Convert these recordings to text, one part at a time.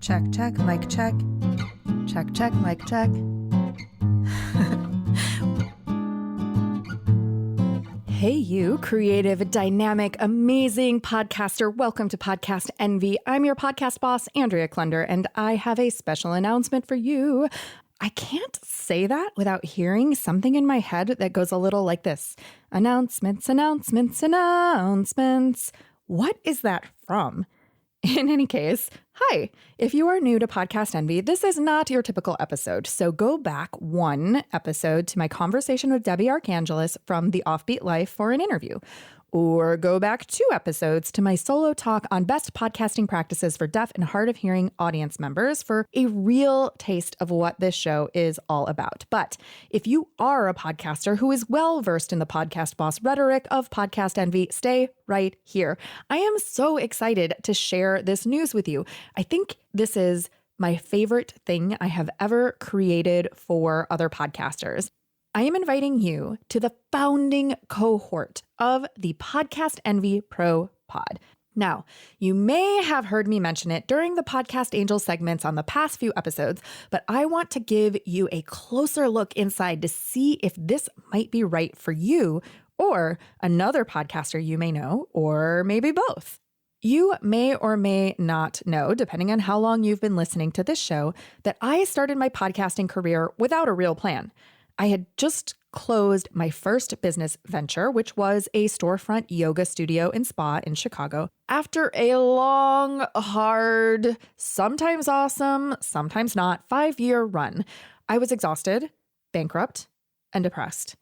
Check, check, mic check. Check, check, mic check. Hey, you creative, dynamic, amazing podcaster. Welcome to Podcast Envy. I'm your podcast boss, Andrea Klunder, and I have a special announcement for you. I can't say that without hearing something in my head that goes a little like this. Announcements, announcements, announcements. What is that from? In any case, hi. If you are new to Podcast Envy, this is not your typical episode. So go back one episode to my conversation with Debbie Archangelis from The Offbeat Life for an interview. Or go back 2 episodes to my solo talk on best podcasting practices for deaf and hard of hearing audience members for a real taste of what this show is all about. But if you are a podcaster who is well versed in the podcast boss rhetoric of Podcast Envy, stay right here. I am so excited to share this news with you. I think this is my favorite thing I have ever created for other podcasters. I am inviting you to the founding cohort of the Podcast Envy Pro Pod. Now, you may have heard me mention it during the Podcast Angel segments on the past few episodes, but I want to give you a closer look inside to see if this might be right for you or another podcaster you may know, or maybe both. You may or may not know, depending on how long you've been listening to this show, that I started my podcasting career without a real plan. I had just closed my first business venture, which was a storefront yoga studio and spa in Chicago, after a long, hard, sometimes awesome, sometimes not, 5-year run. I was exhausted, bankrupt, and depressed.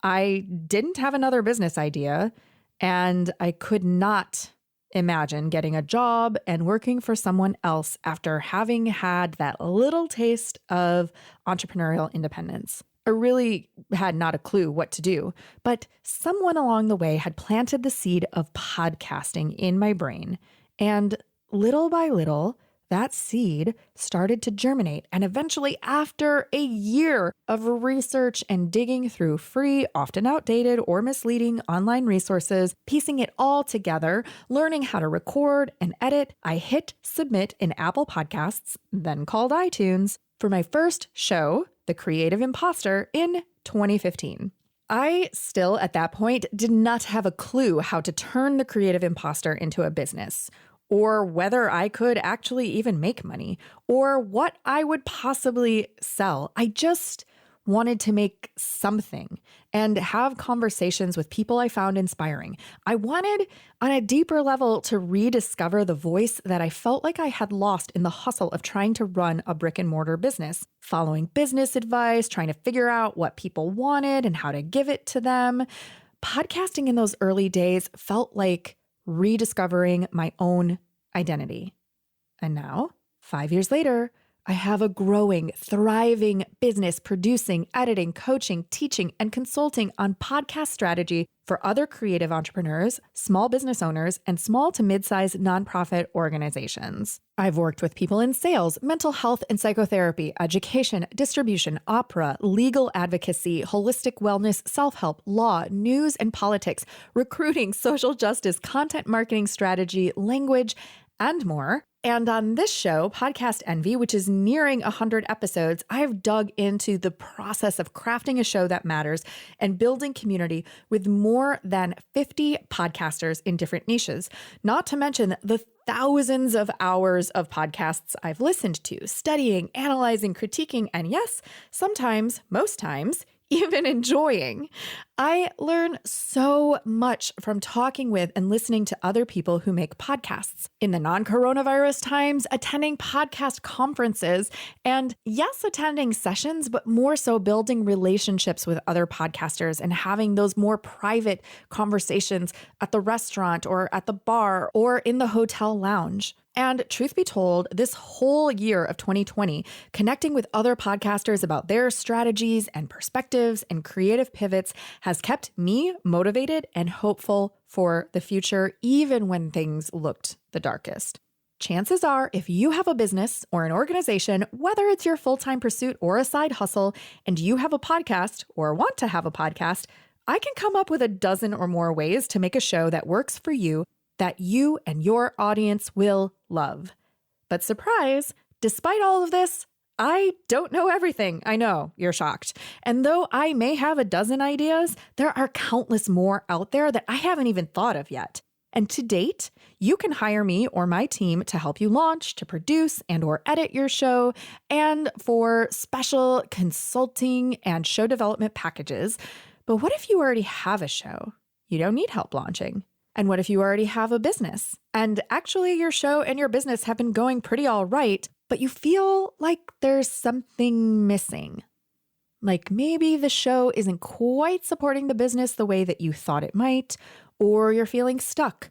I didn't have another business idea, and I could not imagine getting a job and working for someone else after having had that little taste of entrepreneurial independence. I really had not a clue what to do, but someone along the way had planted the seed of podcasting in my brain. And little by little, that seed started to germinate. And eventually, after a year of research and digging through free, often outdated or misleading online resources, piecing it all together, learning how to record and edit, I hit submit in Apple Podcasts, then called iTunes, for my first show, The Creative Impostor, in 2015. I still, at that point, did not have a clue how to turn The Creative Impostor into a business, or whether I could actually even make money, or what I would possibly sell. I just wanted to make something and have conversations with people I found inspiring. I wanted, on a deeper level, to rediscover the voice that I felt like I had lost in the hustle of trying to run a brick and mortar business, following business advice, trying to figure out what people wanted and how to give it to them. Podcasting in those early days felt like rediscovering my own identity. And now, 5 years later, I have a growing, thriving business producing, editing, coaching, teaching, and consulting on podcast strategy for other creative entrepreneurs, small business owners, and small to mid-sized nonprofit organizations. I've worked with people in sales, mental health and psychotherapy, education, distribution, opera, legal advocacy, holistic wellness, self-help, law, news and politics, recruiting, social justice, content marketing strategy, language, and more. And on this show, Podcast Envy, which is nearing 100 episodes, I've dug into the process of crafting a show that matters and building community with more than 50 podcasters in different niches, not to mention the thousands of hours of podcasts I've listened to, studying, analyzing, critiquing, and yes, sometimes, most times, even enjoying. I learn so much from talking with and listening to other people who make podcasts. In the non-coronavirus times, attending podcast conferences, and yes, attending sessions, but more so building relationships with other podcasters and having those more private conversations at the restaurant or at the bar or in the hotel lounge. And truth be told, this whole year of 2020, connecting with other podcasters about their strategies and perspectives and creative pivots has kept me motivated and hopeful for the future, even when things looked the darkest. Chances are, if you have a business or an organization, whether it's your full-time pursuit or a side hustle, and you have a podcast or want to have a podcast, I can come up with a dozen or more ways to make a show that works for you, that you and your audience will love. But surprise, Despite all of this, I don't know everything. I know, you're shocked. And though I may have a dozen ideas, there are countless more out there that I haven't even thought of yet. And to date, you can hire me or my team to help you launch, to produce and or edit your show, and for special consulting and show development packages. But what if you already have a show? You don't need help launching. And what if you already have a business? And actually your show and your business have been going pretty all right, but you feel like there's something missing. Like maybe the show isn't quite supporting the business the way that you thought it might, or you're feeling stuck,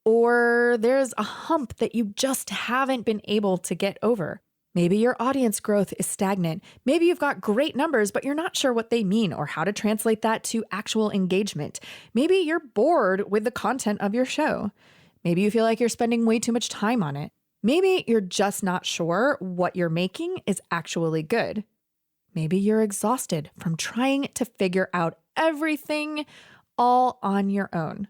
or there's a hump that you just haven't been able to get over. Maybe your audience growth is stagnant. Maybe you've got great numbers, but you're not sure what they mean or how to translate that to actual engagement. Maybe you're bored with the content of your show. Maybe you feel like you're spending way too much time on it. Maybe you're just not sure what you're making is actually good. Maybe you're exhausted from trying to figure out everything all on your own.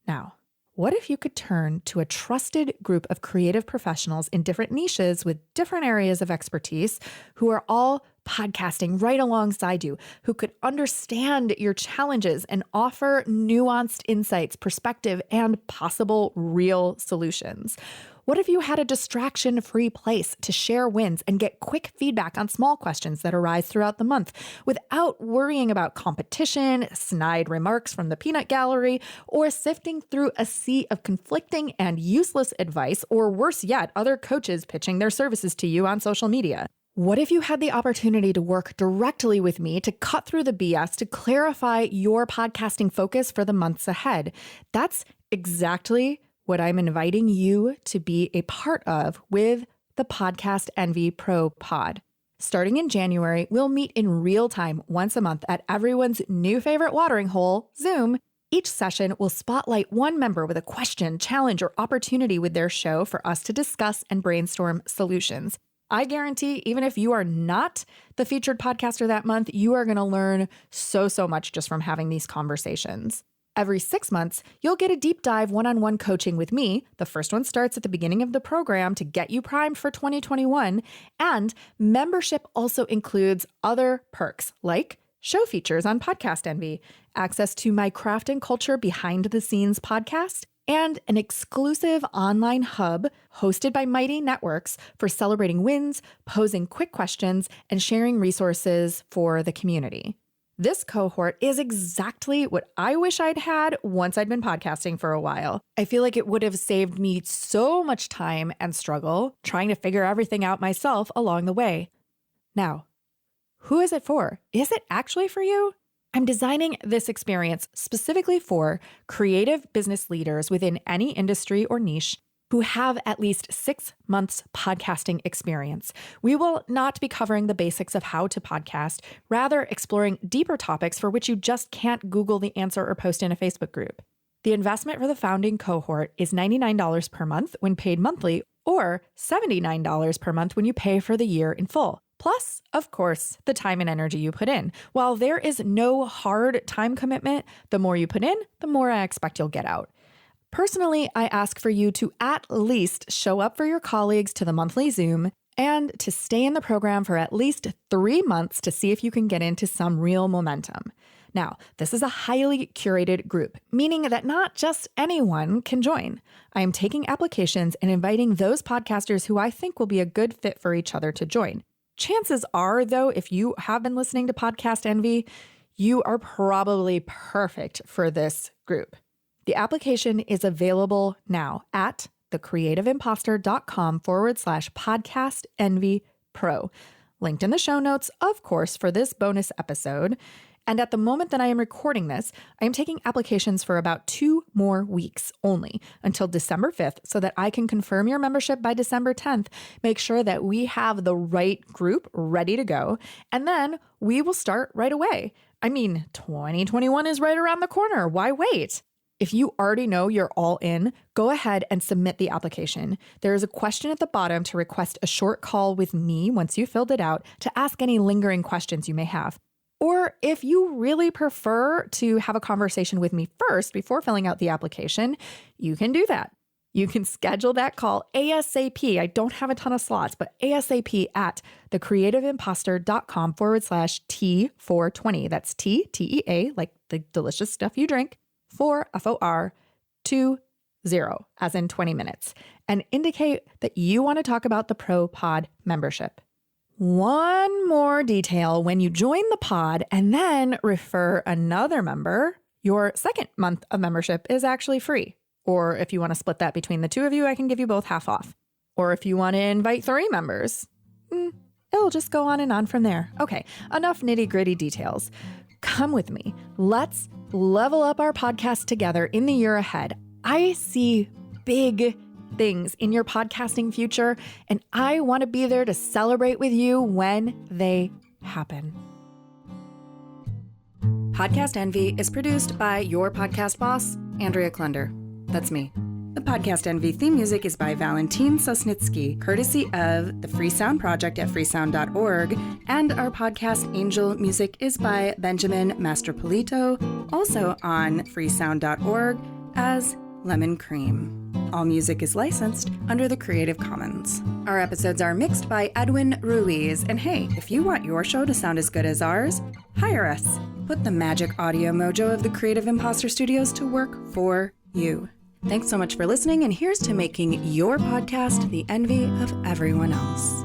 Now, what if you could turn to a trusted group of creative professionals in different niches with different areas of expertise who are all podcasting right alongside you, who could understand your challenges and offer nuanced insights, perspective, and possible real solutions? What if you had a distraction-free place to share wins and get quick feedback on small questions that arise throughout the month without worrying about competition, snide remarks from the peanut gallery, or sifting through a sea of conflicting and useless advice, or worse yet, other coaches pitching their services to you on social media? What if you had the opportunity to work directly with me to cut through the BS to clarify your podcasting focus for the months ahead? That's exactly what I'm inviting you to be a part of with the Podcast Envy Pro Pod. Starting in January, we'll meet in real time once a month at everyone's new favorite watering hole, Zoom. Each session will spotlight one member with a question, challenge, or opportunity with their show for us to discuss and brainstorm solutions. I guarantee, even if you are not the featured podcaster that month, you are going to learn so much just from having these conversations. Every 6 months, you'll get a deep dive one-on-one coaching with me. The first one starts at the beginning of the program to get you primed for 2021. And membership also includes other perks like show features on Podcast Envy, access to my craft and culture behind the scenes podcast, and an exclusive online hub hosted by Mighty Networks for celebrating wins, posing quick questions, and sharing resources for the community. This cohort is exactly what I wish I'd had once I'd been podcasting for a while. I feel like it would have saved me so much time and struggle trying to figure everything out myself along the way. Now, who is it for? Is it actually for you? I'm designing this experience specifically for creative business leaders within any industry or niche who have at least 6 months podcasting experience. We will not be covering the basics of how to podcast, rather exploring deeper topics for which you just can't Google the answer or post in a Facebook group. The investment for the founding cohort is $99 per month when paid monthly, or $79 per month when you pay for the year in full. Plus, of course, the time and energy you put in. While there is no hard time commitment, the more you put in, the more I expect you'll get out. Personally, I ask for you to at least show up for your colleagues to the monthly Zoom and to stay in the program for at least 3 months to see if you can get into some real momentum. Now, this is a highly curated group, meaning that not just anyone can join. I am taking applications and inviting those podcasters who I think will be a good fit for each other to join. Chances are, though, if you have been listening to Podcast Envy, you are probably perfect for this group. The application is available now at thecreativeimpostor.com/podcast envy pro. Linked in the show notes, of course, for this bonus episode. And at the moment that I am recording this, I am taking applications for about 2 more weeks only until December 5th so that I can confirm your membership by December 10th, make sure that we have the right group ready to go, and then we will start right away. I mean, 2021 is right around the corner. Why wait? If you already know you're all in, go ahead and submit the application. There is a question at the bottom to request a short call with me once you filled it out to ask any lingering questions you may have. Or if you really prefer to have a conversation with me first before filling out the application, you can do that. You can schedule that call ASAP. I don't have a ton of slots, but ASAP at thecreativeimpostor.com/T420. That's T-E-A, like the delicious stuff you drink, 4-F-O-R-20, as in 20 minutes, and indicate that you want to talk about the Pro Pod membership. One more detail: when you join the pod and then refer another member, your second month of membership is actually free. Or if you want to split that between the two of you, I can give you both half off. Or if you want to invite 3 members, it'll just go on and on from there. Okay, enough nitty-gritty details. Come with me. Let's level up our podcast together in the year ahead. I see big things in your podcasting future, and I want to be there to celebrate with you when they happen. Podcast Envy is produced by your podcast boss, Andrea Klunder. That's me. The Podcast Envy theme music is by Valentin Sosnitsky, courtesy of the Free Sound Project at freesound.org, and our podcast Angel music is by Benjamin Mastropolito, also on freesound.org as Lemon Cream. All music is licensed under the Creative Commons. Our episodes are mixed by Edwin Ruiz, and hey, if you want your show to sound as good as ours, hire us. Put the magic audio mojo of the Creative Impostor Studios to work for you. Thanks so much for listening, and here's to making your podcast the envy of everyone else.